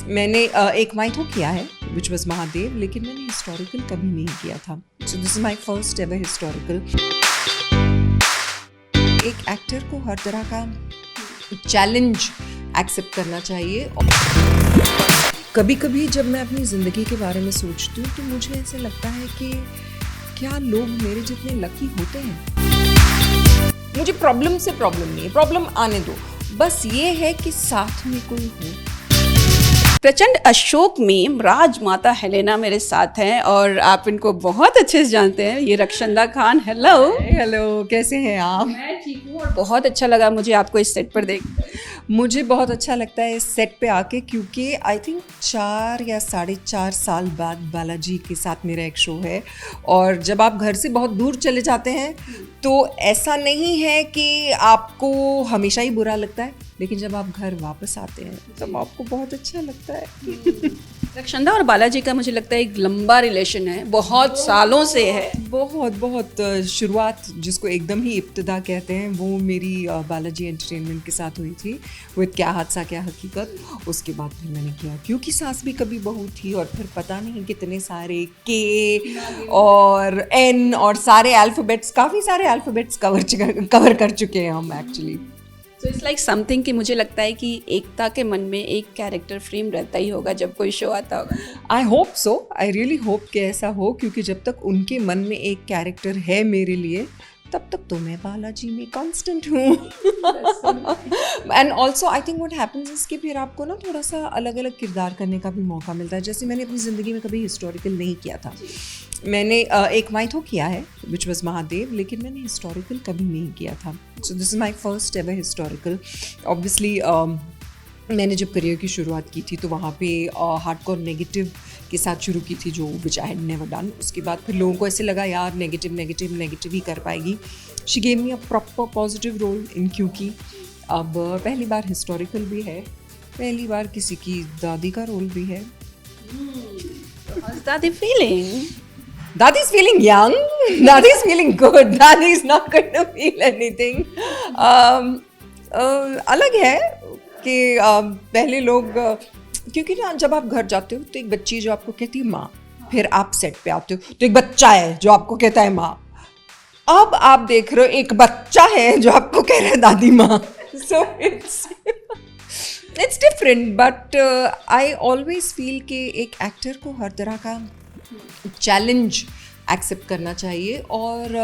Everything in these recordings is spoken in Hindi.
मैंने एक माइथो किया है विच वॉज महादेव, लेकिन मैंने हिस्टोरिकल कभी नहीं किया था. So this is my first ever historical. एक एक्टर को हर तरह का चैलेंज एक्सेप्ट करना चाहिए. कभी कभी जब मैं अपनी ज़िंदगी के बारे में सोचती हूँ तो मुझे ऐसे लगता है कि क्या लोग मेरे जितने लकी होते हैं. मुझे प्रॉब्लम से प्रॉब्लम नहीं है, प्रॉब्लम आने दो, बस ये है कि साथ में कोई हो. प्रचंड अशोक में राजमाता हेलेना मेरे साथ हैं और आप इनको बहुत अच्छे से जानते हैं. ये रक्षंदा खान. हेलो. हेलो, कैसे हैं आप? मैं ठीक हूँ और बहुत अच्छा लगा मुझे आपको इस सेट पर देख. मुझे बहुत अच्छा लगता है इस सेट पे आके, क्योंकि आई थिंक 4 या 4.5 साल बाद बालाजी के साथ मेरा एक शो है. और जब आप घर से बहुत दूर चले जाते हैं तो ऐसा नहीं है कि आपको हमेशा ही बुरा लगता है, लेकिन जब आप घर वापस आते हैं तब आपको बहुत अच्छा लगता है. रक्षंदा और बालाजी का मुझे लगता है एक लंबा रिलेशन है, बहुत सालों से है. बहुत शुरुआत जिसको एकदम ही इब्तिदा कहते हैं वो मेरी बालाजी एंटरटेनमेंट के साथ हुई थी विद क्या हादसा क्या हकीकत. उसके बाद फिर मैंने किया क्योंकि सास भी कभी बहू थी, और फिर पता नहीं कितने सारे के और एन और सारे अल्फ़ाबेट्स, काफ़ी सारे अल्फ़ाबेट्स कवर कर चुके हैं हम actually. So it's like something कि मुझे लगता है कि एकता के मन में एक कैरेक्टर फ्रेम रहता ही होगा जब कोई शो आता होगा. I hope so, I really hope कि ऐसा हो, क्योंकि जब तक उनके मन में एक कैरेक्टर है मेरे लिए तब तक तो मैं बालाजी में कांस्टेंट हूँ. And also I think what happens is कि फिर आपको ना थोड़ा सा अलग अलग किरदार करने का भी मौका मिलता है. जैसे मैंने अपनी ज़िंदगी में कभी हिस्टोरिकल नहीं किया था. मैंने एक माइथो किया है विच वॉज महादेव, लेकिन मैंने हिस्टोरिकल कभी नहीं किया था. So this is my first ever historical. Obviously मैंने जब करियर की शुरुआत की थी तो वहाँ पे हार्डकोर नेगेटिव के साथ शुरू की थी, जो विच आई हैड नेवर डन. उसके बाद फिर लोगों को ऐसे लगा यार नेगेटिव ही कर पाएगी. She gave me a proper positive role in क्योंकि. अब पहली बार हिस्टोरिकल भी है, पहली बार किसी की दादी का रोल भी है. दादी feeling? Dadi is feeling young. Dadi is feeling good. Dadi is not going to feel anything. अलग है कि पहले लोग क्योंकि ना जब आप घर जाते हो तो एक बच्ची जो आपको कहती है माँ, फिर आप सेट पे आते हो तो एक बच्चा है जो आपको कहता है माँ. अब आप देख रहे हो एक बच्चा है जो आपको कह रहा है दादी माँ. So it's different, but I always feel कि एक एक्टर को हर तरह का चैलेंज एक्सेप्ट करना चाहिए. और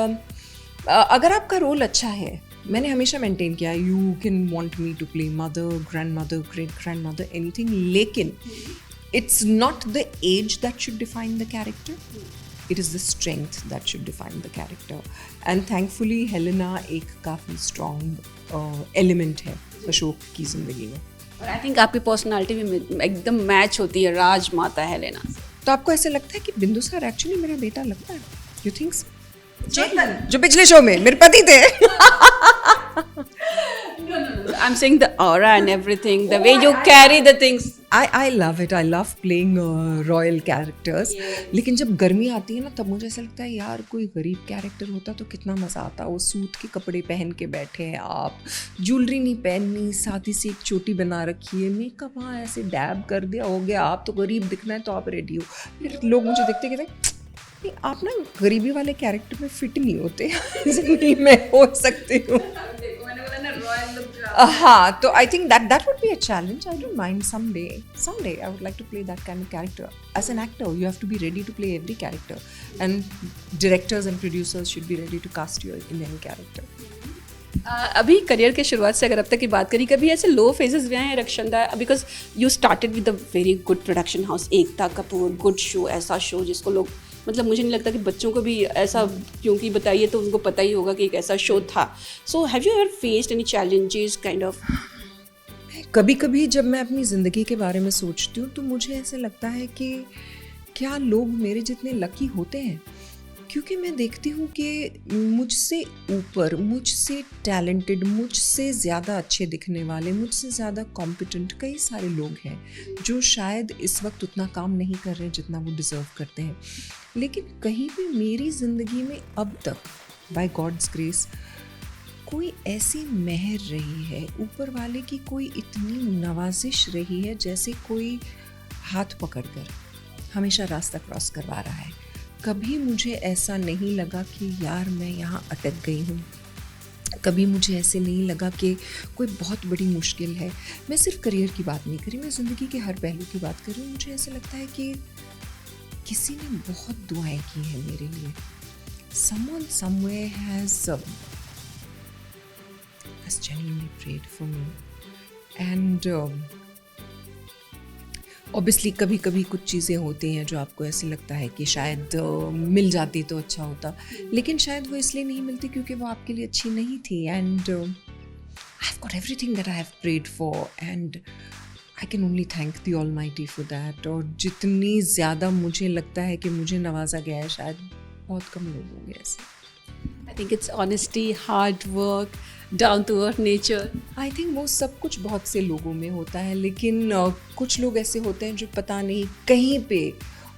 अगर आपका रोल अच्छा है, मैंने हमेशा मेंटेन किया you can want me to play mother, grandmother, great grandmother, anything, लेकिन it's not the age that should define the character, it is the strength that should define the character. And thankfully Helena एक काफ़ी स्ट्रॉन्ग एलिमेंट है अशोक की ज़िंदगी में. और आई थिंक आपकी पर्सनालिटी भी एकदम मैच होती है राजमाता हेलेना से. तो आपको ऐसे लगता है कि बिंदुसार एक्चुअली मेरा बेटा लगता है? यू थिंक चेतन जो पिछले शो में मेरे पति थे. I'm saying the aura and everything, the way you carry the things. I love it. I love playing royal characters. लेकिन जब गर्मी आती है ना तब मुझे ऐसा लगता है यार कोई गरीब कैरेक्टर होता तो कितना मज़ा आता. वो सूट के कपड़े पहन के बैठे हैं आप, ज्वेलरी नहीं पहननी, सादी से एक चोटी बना रखी है, मेकअप हाँ ऐसे डैब कर दिया, हो गया. आप तो गरीब दिखना है तो आप रेडी हो. फिर लोग मुझे देखते कहते नहीं आप ना गरीबी वाले कैरेक्टर में फिट नहीं होते. जिंदगी में हो सकते हो. हाँ, तो I think that would be a challenge. I don't mind someday I would like to play that kind of character. As an actor, you have to be ready to play every character, and directors and producers should be ready to cast you in any character. अभी करियर के शुरुआत से अगर अब तक की बात करी, कभी ऐसे लो फेजेस भी आए हैं Rakshanda? Because you started with a very good production house, Ekta Kapoor, good show, ऐसा शो जिसको लोग, मतलब मुझे नहीं लगता कि बच्चों को भी ऐसा, क्योंकि बताइए तो उनको पता ही होगा कि एक ऐसा शो था. So have you ever faced any challenges kind of? कभी कभी जब मैं अपनी ज़िंदगी के बारे में सोचती हूँ तो मुझे ऐसे लगता है कि क्या लोग मेरे जितने लकी होते हैं, क्योंकि मैं देखती हूँ कि मुझसे ऊपर, मुझसे टैलेंटेड, मुझसे ज़्यादा अच्छे दिखने वाले, मुझसे ज़्यादा कॉम्पिटेंट कई सारे लोग हैं जो शायद इस वक्त उतना काम नहीं कर रहे हैं जितना वो डिज़र्व करते हैं. लेकिन कहीं भी मेरी ज़िंदगी में अब तक बाय गॉड्स ग्रेस कोई ऐसी मेहर रही है, ऊपर वाले की कोई इतनी नवाजिश रही है, जैसे कोई हाथ पकड़कर हमेशा रास्ता क्रॉस करवा रहा है। कभी मुझे ऐसा नहीं लगा कि यार मैं यहाँ अटक गई हूँ, कभी मुझे ऐसे नहीं लगा कि कोई बहुत बड़ी मुश्किल है। मैं सिर्फ करियर की बात नहीं करी, मैं ज़िंदगी के हर पहलू की बात कर रही हूँ। मुझे ऐसा लगता है कि किसी ने बहुत दुआएं की हैं मेरे लिए। Someone somewhere has genuinely prayed for me. And obviously कभी कभी कुछ चीज़ें होती हैं जो आपको ऐसे लगता है कि शायद मिल जाती तो अच्छा होता, लेकिन शायद वो इसलिए नहीं मिलती क्योंकि वो आपके लिए अच्छी नहीं थी। And I've got everything that I have prayed for and I can only thank the Almighty for that. और जितनी ज़्यादा मुझे लगता है कि मुझे नवाजा गया है, शायद बहुत कम लोग होंगे ऐसे। I think it's honesty, hard work, down to earth nature. I think वो सब कुछ बहुत से लोगों में होता है, लेकिन कुछ लोग ऐसे होते हैं जो पता नहीं कहीं पे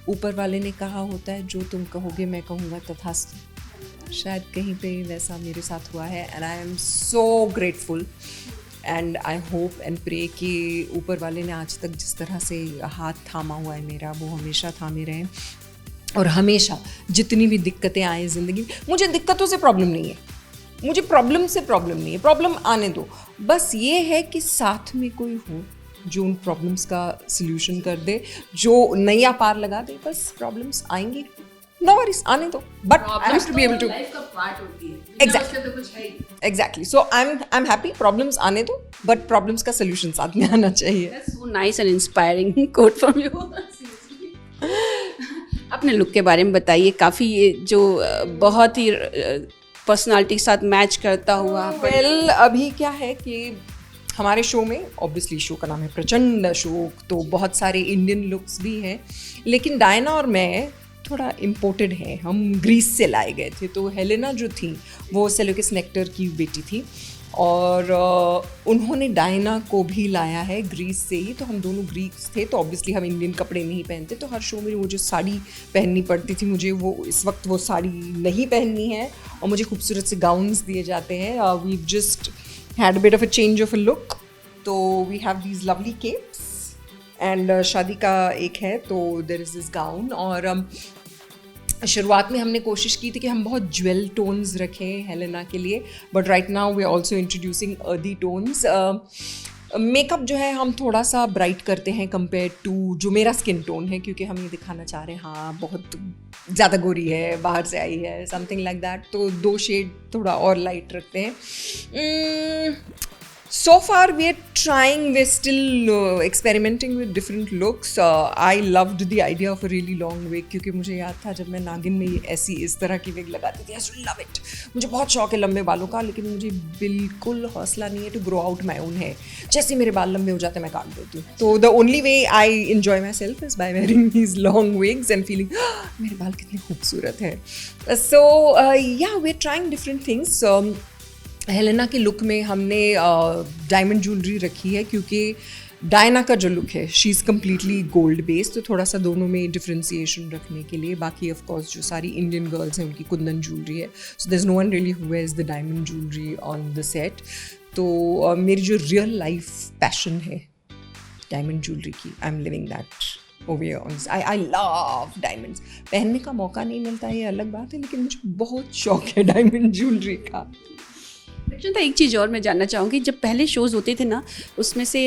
ऊपर वाले ने कहा होता है जो तुम कहोगे मैं कहूँगा तथास्तु। शायद कहीं पे वैसा मेरे साथ हुआ है and I am so grateful and I hope and pray कि ऊपर वाले ने आज तक जिस तरह से हाथ थामा हुआ है मेरा, वो हमेशा थामे रहें। और हमेशा जितनी भी दिक्कतें आए ज़िंदगी में, मुझे दिक्कतों से प्रॉब्लम नहीं है, मुझे प्रॉब्लम से प्रॉब्लम नहीं है, प्रॉब्लम आने दो। बस ये है कि साथ में कोई हो जो उन प्रॉब्लम्स का सल्यूशन कर दे, जो नैया पार लगा दे। बस प्रॉब्लम्स आएंगी, नो वरीज, आने दो, but I have to be able to life का पार्ट होती है। Exactly. तो कुछ है ही। Exactly. So I am happy, problems आने दो, बट प्रॉब्लम्स का सल्यूशन साथ में आना चाहिए। That's so nice and inspiring quote from you. अपने लुक के बारे में बताइए, काफ़ी ये जो बहुत ही पर्सनालिटी के साथ मैच करता हुआ। वेल अभी क्या है कि हमारे शो में, ऑब्वियसली शो का नाम है प्रचंड अशोक, तो बहुत सारे इंडियन लुक्स भी हैं, लेकिन डायना और मैं थोड़ा इम्पोर्टेड हैं, हम ग्रीस से लाए गए थे। तो हेलेना जो थी वो सेल्यूकस नेक्टर की बेटी थी और उन्होंने डायना को भी लाया है ग्रीस से ही। तो हम दोनों ग्रीक्स थे, तो ऑब्वियसली हम इंडियन कपड़े नहीं पहनते, तो हर शो में वो जो साड़ी पहननी पड़ती थी मुझे, वो इस वक्त वो साड़ी नहीं पहननी है और मुझे खूबसूरत से गाउन्स दिए जाते हैं। We just had a bit of a change of a look, तो we have these lovely capes and शादी का एक है तो देयर इज़ दिस गाउन। और शुरुआत में हमने कोशिश की थी कि हम बहुत ज्वेल टोन्स रखें हेलेना के लिए, but right now we are also introducing earthy tones. Makeup जो है हम थोड़ा सा ब्राइट करते हैं कंपेयर टू जो मेरा स्किन टोन है, क्योंकि हम ये दिखाना चाह रहे हैं हाँ बहुत ज़्यादा गोरी है, बाहर से आई है, समथिंग लाइक दैट। तो 2 शेड थोड़ा और लाइट रखते हैं। So far we are trying, we're still experimenting with different looks. I loved the idea of a really long wig, क्योंकि मुझे याद था जब मैं नागिन में ऐसी इस तरह की विग लगाती थी, I used to love it. मुझे बहुत शौक है लंबे बालों का, लेकिन मुझे बिल्कुल हौसला नहीं है to grow out my own hair. जैसे मेरे बाल लंबे हो जाते हैं मैं काट देती हूँ। तो the only way I enjoy myself is by wearing these long wigs and feeling मेरे बाल कितने खूबसूरत हैं। So yeah, we're trying different things. Helena के लुक में हमने डायमंड ज्वेलरी रखी है, क्योंकि डायना का जो लुक है she is completely gold based, तो थोड़ा सा दोनों में डिफ्रेंसिएशन रखने के लिए। बाकी ऑफ कोर्स जो सारी इंडियन गर्ल्स हैं उनकी कुंदन ज्वेलरी है, so there is no one really who wears the diamond jewellery on the set. तो मेरी जो रियल लाइफ पैशन है डायमंड ज्वेलरी की, I am living that over here. I love diamonds. पहनने का मौका नहीं मिलता ये अलग बात है, लेकिन मुझे बहुत शौक है डायमंड ज्वेलरी का। रक्षिता, एक चीज़ और मैं जानना चाहूँगी, जब पहले शोज़ होते थे ना, उसमें से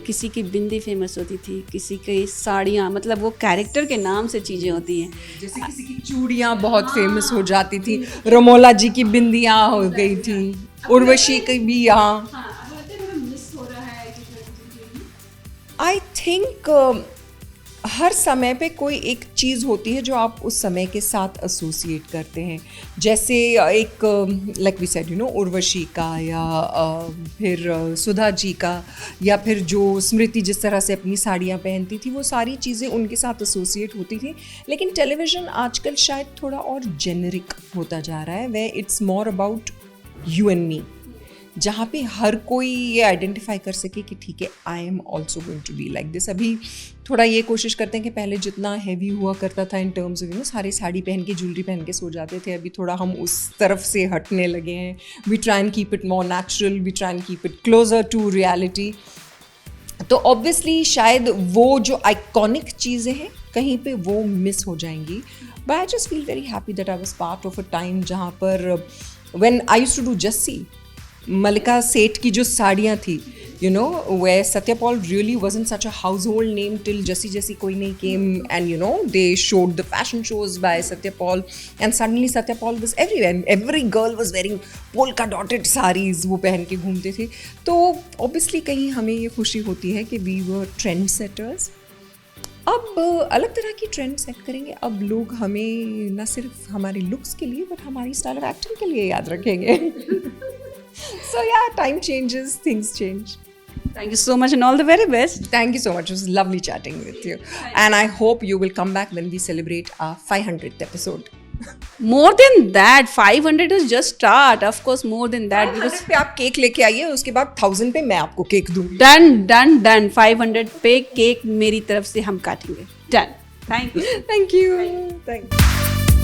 किसी की बिंदी फेमस होती थी, किसी की साड़ियाँ, मतलब वो कैरेक्टर के नाम से चीज़ें होती हैं। जैसे किसी की चूड़ियाँ बहुत फेमस हो जाती थी, रमोला जी की बिंदियाँ हो गई थी, उर्वशी की भी यहाँ। आई थिंक हर समय पे कोई एक चीज़ होती है जो आप उस समय के साथ एसोसिएट करते हैं। जैसे एक लाइक वी सेड उर्वशी का, या फिर सुधा जी का, या फिर जो स्मृति जिस तरह से अपनी साड़ियाँ पहनती थी, वो सारी चीज़ें उनके साथ एसोसिएट होती थी। लेकिन टेलीविज़न आजकल शायद थोड़ा और जेनरिक होता जा रहा है, way it's more about you and me, जहाँ पे हर कोई ये आइडेंटिफाई कर सके कि ठीक है I am also going to be like this. अभी थोड़ा ये कोशिश करते हैं कि पहले जितना हैवी हुआ करता था इन टर्म्स ऑफ सारी साड़ी पहन के ज्वेलरी पहन के सो जाते थे, अभी थोड़ा हम उस तरफ से हटने लगे हैं। We try and keep it more natural, we try and keep it closer to reality. तो ऑब्वियसली शायद वो जो आइकॉनिक चीज़ें हैं कहीं पे वो मिस हो जाएंगी, but I just feel very happy that I was part of a time जहाँ पर when I used to do Jassi, Mallika Seth की जो साड़ियाँ थी, you know, where Satya Paul really wasn't such a household name till Jassi Koine came, and you know, they showed the fashion shows by Satya Paul, and suddenly Satya Paul was everywhere and every girl was wearing polka dotted sarees, वो पहन के घूमते थे. तो obviously कहीं हमें ये खुशी होती है कि we were trend setters. अब अलग तरह की ट्रेंड सेट करेंगे. अब लोग हमें न सिर्फ हमारे लुक्स के लिए बट हमारी स्टाइल ऑफ एक्टिंग के लिए याद रखेंगे. So yeah, time changes, things change. Thank you so much and all the very best. Thank you so much. It was lovely chatting with you. And I hope you will come back when we celebrate our 500th episode. More than that, 500 is just start. Of course, more than that. 500 पे आप केक लेके आइए, उसके बाद 1000 पे मैं आपको केक दूंगी. Done. 500 पे केक मेरी तरफ से हम काटेंगे. Done. Thank you. Thank you. Thank you.